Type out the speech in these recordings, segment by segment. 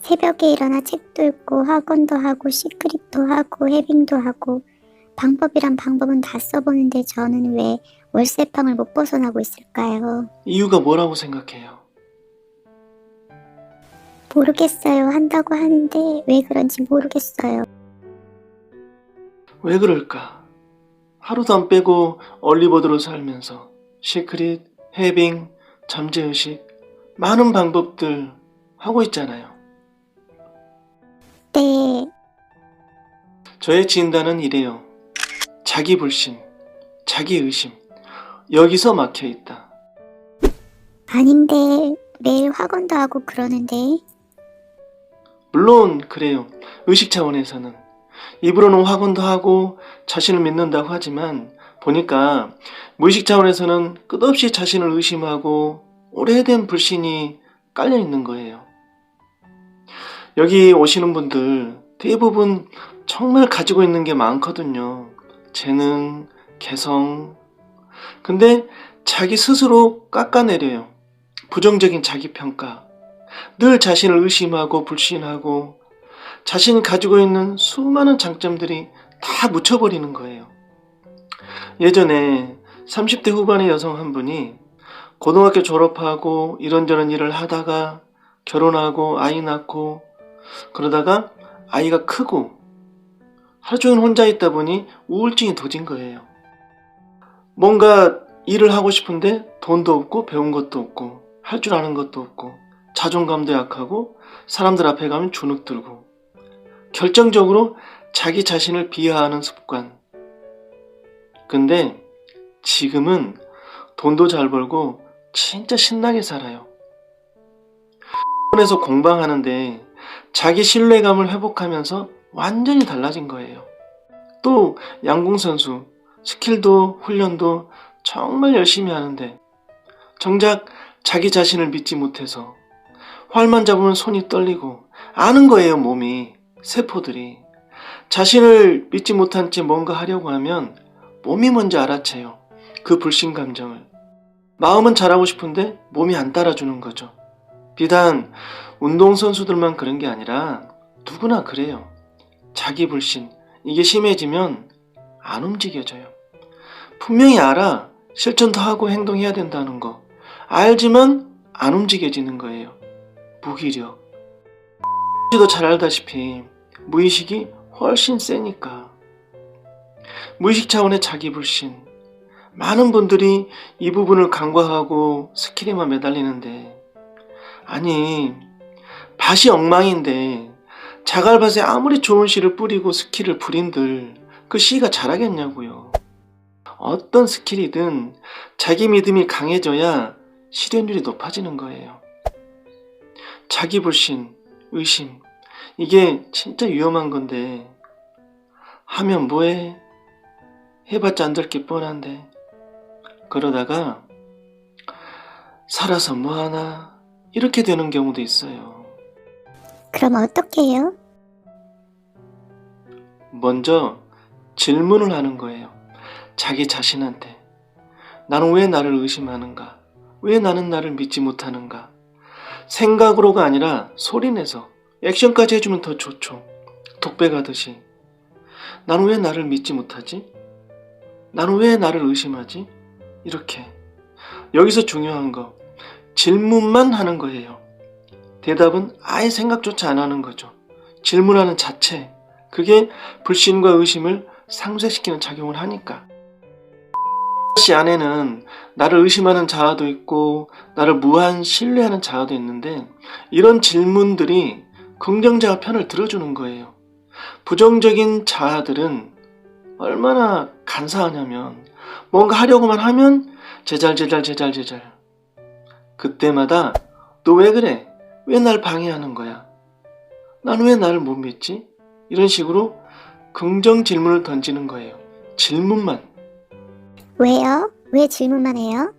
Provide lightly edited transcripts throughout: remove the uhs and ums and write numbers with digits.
새벽에 일어나 책도 읽고 학원도 하고 시크릿도 하고 해빙도 하고 방법이란 방법은 다 써보는데 저는 왜 월세방을 못 벗어나고 있을까요? 이유가 뭐라고 생각해요? 모르겠어요. 한다고 하는데 왜 그런지 모르겠어요. 왜 그럴까? 하루도 안 빼고 얼리버드로 살면서 시크릿, 해빙, 잠재의식 많은 방법들 하고 있잖아요. 네, 저의 진단은 이래요. 자기 불신, 자기 의심 여기서 막혀 있다. 아닌데 매일 학원도 하고 그러는데 물론 그래요. 의식 차원에서는 입으로는 학원도 하고 자신을 믿는다고 하지만 보니까 무의식 차원에서는 끝없이 자신을 의심하고 오래된 불신이 깔려 있는 거예요. 여기 오시는 분들 대부분 정말 가지고 있는 게 많거든요. 재능, 개성. 근데 자기 스스로 깎아내려요. 부정적인 자기평가. 늘 자신을 의심하고 불신하고 자신이 가지고 있는 수많은 장점들이 다 묻혀버리는 거예요. 예전에 30대 후반의 여성 한 분이 고등학교 졸업하고 이런저런 일을 하다가 결혼하고 아이 낳고 그러다가 아이가 크고 하루 종일 혼자 있다 보니 우울증이 도진 거예요. 뭔가 일을 하고 싶은데 돈도 없고 배운 것도 없고 할 줄 아는 것도 없고 자존감도 약하고 사람들 앞에 가면 주눅 들고 결정적으로 자기 자신을 비하하는 습관. 근데 지금은 돈도 잘 벌고 진짜 신나게 살아요. 에서 공방하는데 자기 신뢰감을 회복하면서 완전히 달라진 거예요. 또 양궁선수, 스킬도 훈련도 정말 열심히 하는데 정작 자기 자신을 믿지 못해서 활만 잡으면 손이 떨리고 아는 거예요. 몸이, 세포들이. 자신을 믿지 못한 채 뭔가 하려고 하면 몸이 먼저 알아채요. 그 불신 감정을. 마음은 잘하고 싶은데 몸이 안 따라주는 거죠. 비단 운동선수들만 그런 게 아니라 누구나 그래요. 자기 불신, 이게 심해지면 안 움직여져요. 분명히 알아. 실천도 하고 행동해야 된다는 거. 알지만 안 움직여지는 거예요. 무기력. 도 잘 알다시피 무의식이 훨씬 세니까. 무의식 차원의 자기 불신. 많은 분들이 이 부분을 간과하고 스킬에만 매달리는데 아니 밭이 엉망인데 자갈밭에 아무리 좋은 씨를 뿌리고 스킬을 부린들 그 씨가 자라겠냐고요. 어떤 스킬이든 자기 믿음이 강해져야 실현율이 높아지는 거예요. 자기 불신, 의심 이게 진짜 위험한 건데 하면 뭐해? 해봤자 안 될 게 뻔한데 그러다가 살아서 뭐하나 이렇게 되는 경우도 있어요. 그럼 어떻게 해요? 먼저 질문을 하는 거예요. 자기 자신한테. 나는 왜 나를 의심하는가? 왜 나는 나를 믿지 못하는가? 생각으로가 아니라 소리내서 액션까지 해주면 더 좋죠. 독백하듯이. 나는 왜 나를 믿지 못하지? 나는 왜 나를 의심하지? 이렇게. 여기서 중요한 거 질문만 하는 거예요. 대답은 아예 생각조차 안 하는 거죠. 질문하는 자체 그게 불신과 의심을 상쇄시키는 작용을 하니까. 씨 안에는 나를 의심하는 자아도 있고 나를 무한 신뢰하는 자아도 있는데 이런 질문들이 긍정자가 편을 들어주는 거예요. 부정적인 자아들은 얼마나 간사하냐면 뭔가 하려고만 하면 제잘 그때마다 너 왜 그래? 왜 날 방해하는 거야? 난 왜 나를 못 믿지? 이런 식으로 긍정 질문을 던지는 거예요. 질문만. 왜요? 왜 질문만 해요?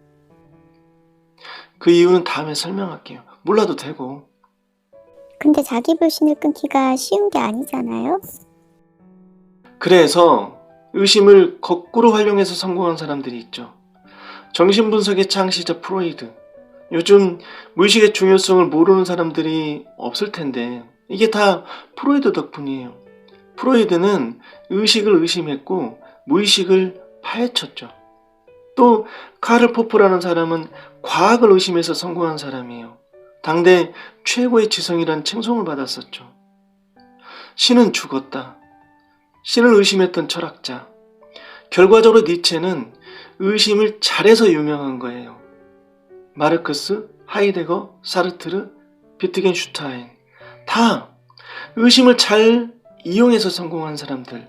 그 이유는 다음에 설명할게요. 몰라도 되고. 근데 자기 불신을 끊기가 쉬운 게 아니잖아요? 그래서 의심을 거꾸로 활용해서 성공한 사람들이 있죠. 정신분석의 창시자 프로이드. 요즘 무의식의 중요성을 모르는 사람들이 없을 텐데 이게 다 프로이드 덕분이에요. 프로이드는 의식을 의심했고 무의식을 파헤쳤죠. 또 카를 포프라는 사람은 과학을 의심해서 성공한 사람이에요. 당대 최고의 지성이란 칭송을 받았었죠. 신은 죽었다. 신을 의심했던 철학자. 결과적으로 니체는 의심을 잘해서 유명한 거예요. 마르크스, 하이데거, 사르트르, 비트겐슈타인 다 의심을 잘 이용해서 성공한 사람들.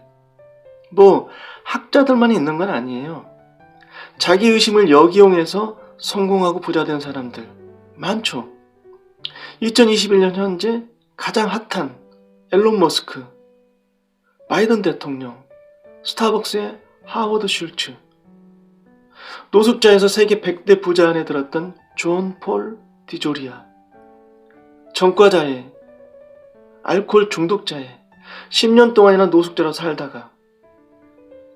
뭐 학자들만 있는 건 아니에요. 자기 의심을 역이용해서 성공하고 부자된 사람들 많죠. 2021년 현재 가장 핫한 앨런 머스크, 바이든 대통령, 스타벅스의 하워드 슐츠, 노숙자에서 세계 100대 부자 안에 들었던 존 폴 디조리아, 전과자에, 알코올 중독자에 10년 동안이나 노숙자로 살다가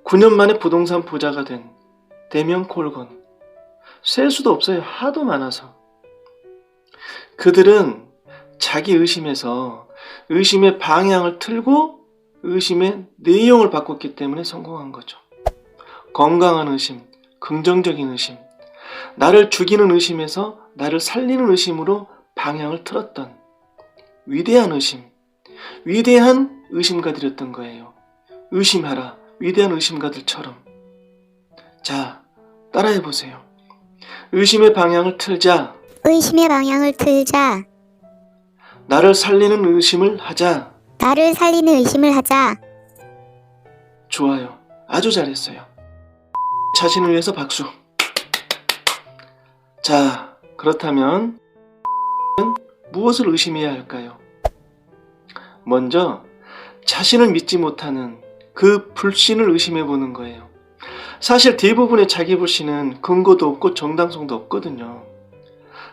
9년 만에 부동산 부자가 된 데미안 콜건. 셀 수도 없어요. 하도 많아서. 그들은 자기 의심에서 의심의 방향을 틀고 의심의 내용을 바꿨기 때문에 성공한 거죠. 건강한 의심, 긍정적인 의심, 나를 죽이는 의심에서 나를 살리는 의심으로 방향을 틀었던 위대한 의심, 위대한 의심가들이었던 거예요. 의심하라, 위대한 의심가들처럼. 자, 따라해보세요. 의심의 방향을 틀자. 의심의 방향을 틀자. 나를 살리는 의심을 하자. 나를 살리는 의심을 하자. 좋아요. 아주 잘했어요. 자신을 위해서 박수. 자, 그렇다면 무엇을 의심해야 할까요? 먼저 자신을 믿지 못하는 그 불신을 의심해보는 거예요. 사실 대부분의 자기 불신은 근거도 없고 정당성도 없거든요.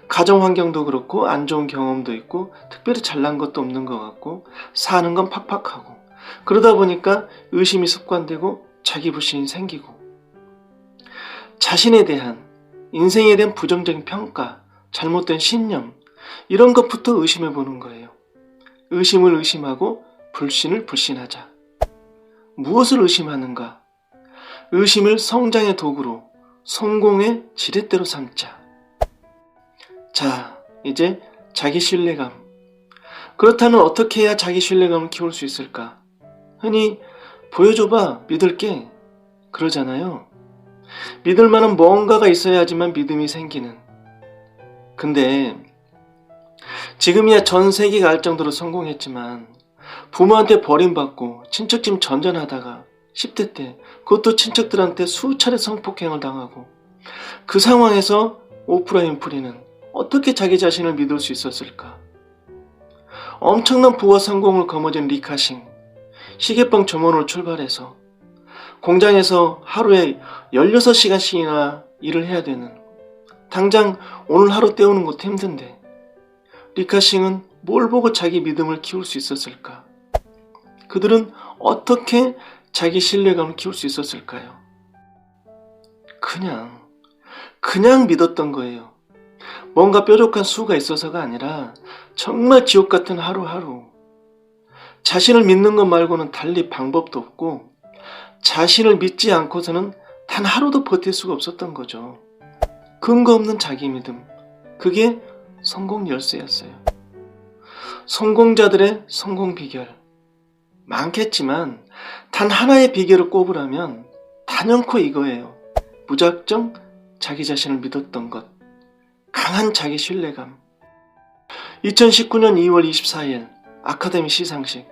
가정 환경도 그렇고 안 좋은 경험도 있고 특별히 잘난 것도 없는 것 같고 사는 건 팍팍하고 그러다 보니까 의심이 습관되고 자기 불신이 생기고 자신에 대한 인생에 대한 부정적인 평가, 잘못된 신념 이런 것부터 의심해보는 거예요. 의심을 의심하고 불신을 불신하자. 무엇을 의심하는가? 의심을 성장의 도구로 성공의 지렛대로 삼자. 자, 이제 자기 신뢰감. 그렇다면 어떻게 해야 자기 신뢰감을 키울 수 있을까? 흔히 보여줘봐, 믿을게. 그러잖아요. 믿을 만한 뭔가가 있어야지만 믿음이 생기는. 근데 지금이야 전 세계가 알 정도로 성공했지만 부모한테 버림받고 친척집 전전하다가 10대 때 그것도 친척들한테 수차례 성폭행을 당하고 그 상황에서 오프라 윈프리는 어떻게 자기 자신을 믿을 수 있었을까? 엄청난 부와 성공을 거머쥔 리카싱, 시계빵 점원으로 출발해서 공장에서 하루에 16시간씩이나 일을 해야 되는, 당장 오늘 하루 때우는 것도 힘든데 리카싱은 뭘 보고 자기 믿음을 키울 수 있었을까? 그들은 어떻게 자기 신뢰감을 키울 수 있었을까요? 그냥 믿었던 거예요. 뭔가 뾰족한 수가 있어서가 아니라 정말 지옥 같은 하루하루. 자신을 믿는 것 말고는 달리 방법도 없고 자신을 믿지 않고서는 단 하루도 버틸 수가 없었던 거죠. 근거 없는 자기 믿음. 그게 성공 열쇠였어요. 성공자들의 성공 비결. 많겠지만 단 하나의 비결을 꼽으라면 단연코 이거예요. 무작정 자기 자신을 믿었던 것. 강한 자기 신뢰감. 2019년 2월 24일 아카데미 시상식.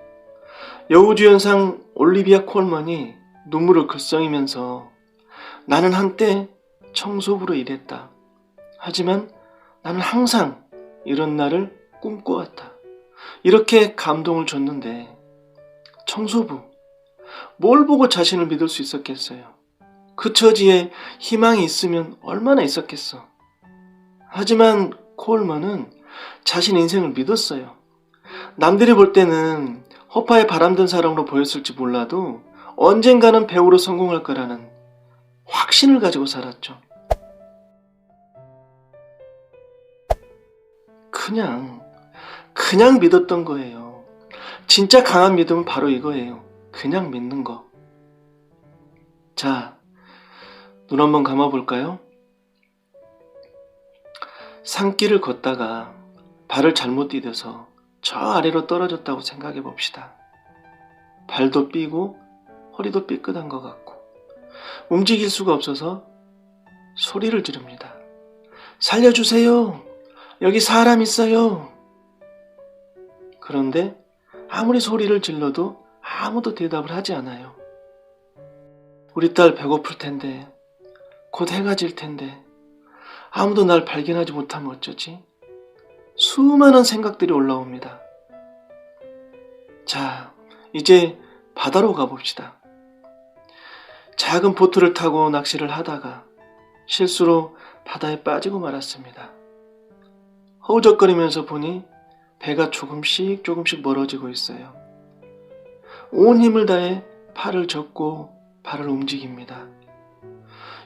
여우주연상 올리비아 콜먼이 눈물을 글썽이면서 나는 한때 청소부로 일했다. 하지만 나는 항상 이런 날을 꿈꿔왔다. 이렇게 감동을 줬는데 청소부, 뭘 보고 자신을 믿을 수 있었겠어요? 그 처지에 희망이 있으면 얼마나 있었겠어. 하지만 콜먼은 자신 인생을 믿었어요. 남들이 볼 때는 허파에 바람든 사람으로 보였을지 몰라도 언젠가는 배우로 성공할 거라는 확신을 가지고 살았죠. 그냥 믿었던 거예요. 진짜 강한 믿음은 바로 이거예요. 그냥 믿는 거. 자, 눈 한번 감아볼까요? 산길을 걷다가 발을 잘못 디뎌서 저 아래로 떨어졌다고 생각해 봅시다. 발도 삐고 허리도 삐끗한 것 같고 움직일 수가 없어서 소리를 지릅니다. 살려주세요! 여기 사람 있어요! 그런데 아무리 소리를 질러도 아무도 대답을 하지 않아요. 우리 딸 배고플 텐데, 곧 해가 질 텐데, 아무도 날 발견하지 못하면 어쩌지? 수많은 생각들이 올라옵니다. 자, 이제 바다로 가봅시다. 작은 보트를 타고 낚시를 하다가 실수로 바다에 빠지고 말았습니다. 허우적거리면서 보니 배가 조금씩 멀어지고 있어요. 온 힘을 다해 팔을 젓고 발을 움직입니다.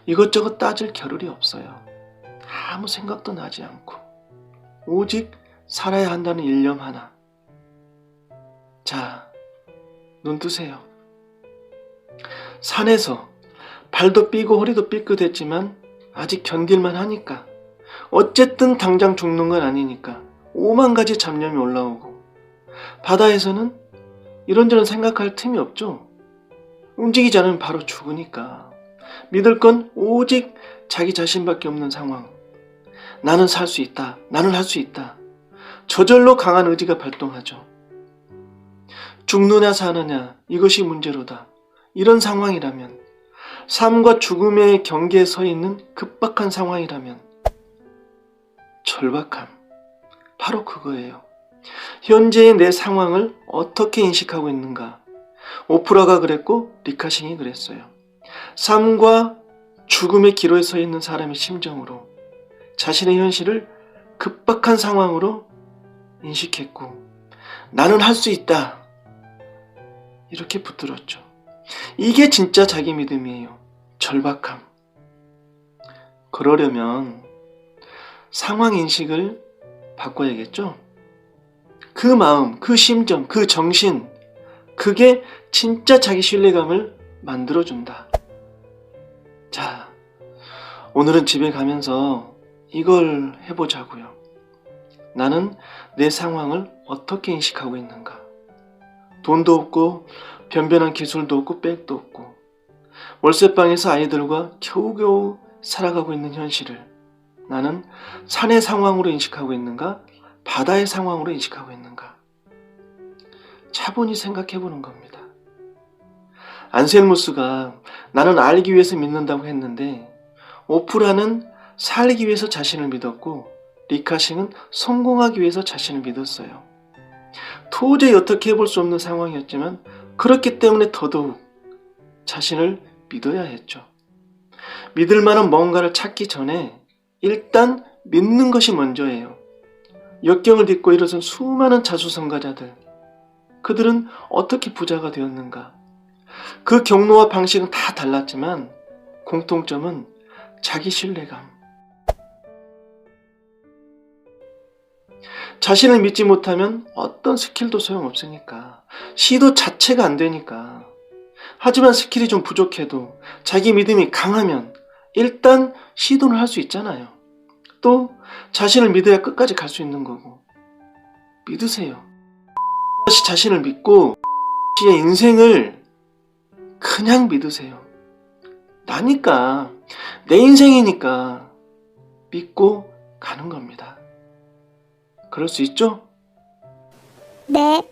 이것저것 따질 겨를이 없어요. 아무 생각도 나지 않고 오직 살아야 한다는 일념 하나. 자, 눈 뜨세요. 산에서 발도 삐고 허리도 삐끗했지만 아직 견딜만 하니까, 어쨌든 당장 죽는 건 아니니까 오만 가지 잡념이 올라오고, 바다에서는 이런저런 생각할 틈이 없죠. 움직이지 않으면 바로 죽으니까 믿을 건 오직 자기 자신밖에 없는 상황. 나는 살 수 있다. 나는 할 수 있다. 저절로 강한 의지가 발동하죠. 죽느냐 사느냐 이것이 문제로다. 이런 상황이라면, 삶과 죽음의 경계에 서 있는 급박한 상황이라면, 절박함, 바로 그거예요. 현재의 내 상황을 어떻게 인식하고 있는가. 오프라가 그랬고 리카싱이 그랬어요. 삶과 죽음의 기로에 서 있는 사람의 심정으로 자신의 현실을 급박한 상황으로 인식했고, 나는 할 수 있다, 이렇게 붙들었죠. 이게 진짜 자기 믿음이에요. 절박함. 그러려면 상황 인식을 바꿔야겠죠? 그 마음, 그 심정, 그 정신, 그게 진짜 자기 신뢰감을 만들어준다. 자, 오늘은 집에 가면서 이걸 해보자고요. 나는 내 상황을 어떻게 인식하고 있는가? 돈도 없고 변변한 기술도 없고 백도 없고 월세방에서 아이들과 겨우겨우 살아가고 있는 현실을 나는 산의 상황으로 인식하고 있는가? 바다의 상황으로 인식하고 있는가? 차분히 생각해보는 겁니다. 안셀무스가 나는 알기 위해서 믿는다고 했는데, 오프라는 살기 위해서 자신을 믿었고 리카싱은 성공하기 위해서 자신을 믿었어요. 도저히 어떻게 해볼 수 없는 상황이었지만 그렇기 때문에 더더욱 자신을 믿어야 했죠. 믿을 만한 뭔가를 찾기 전에 일단 믿는 것이 먼저예요. 역경을 딛고 일어선 수많은 자수성가자들, 그들은 어떻게 부자가 되었는가? 그 경로와 방식은 다 달랐지만 공통점은 자기 신뢰감. 자신을 믿지 못하면 어떤 스킬도 소용없으니까, 시도 자체가 안 되니까. 하지만 스킬이 좀 부족해도 자기 믿음이 강하면 일단 시도를 할 수 있잖아요. 또 자신을 믿어야 끝까지 갈 수 있는 거고. 믿으세요. 자신을 믿고 의 인생을 그냥 믿으세요. 나니까, 내 인생이니까 믿고 가는 겁니다. 그럴 수 있죠? 네.